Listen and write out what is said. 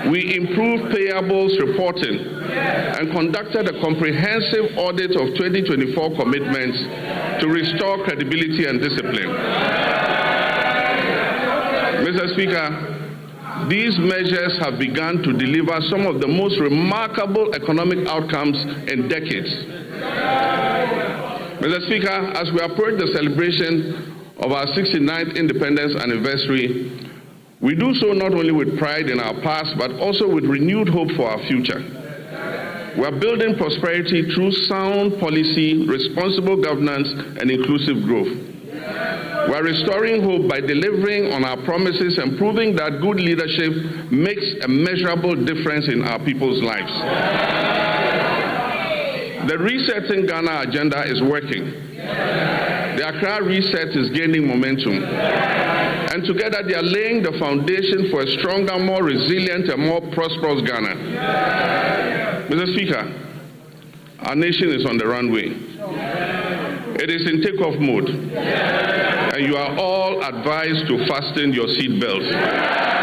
We improved payables reporting and conducted a comprehensive audit of 2024 commitments to restore credibility and discipline. Mr. Speaker, these measures have begun to deliver some of the most remarkable economic outcomes in decades. Mr. Speaker, as we approach the celebration of our 69th independence anniversary, we do so not only with pride in our past, but also with renewed hope for our future. We are building prosperity through sound policy, responsible governance, and inclusive growth. We are restoring hope by delivering on our promises and proving that good leadership makes a measurable difference in our people's lives. The Resetting Ghana agenda is working. The Accra Reset is gaining momentum. And together they are laying the foundation for a stronger, more resilient, and more prosperous Ghana. Mr. Speaker, our nation is on the runway. It is in takeoff mode. And you are all advised to fasten your seat belts.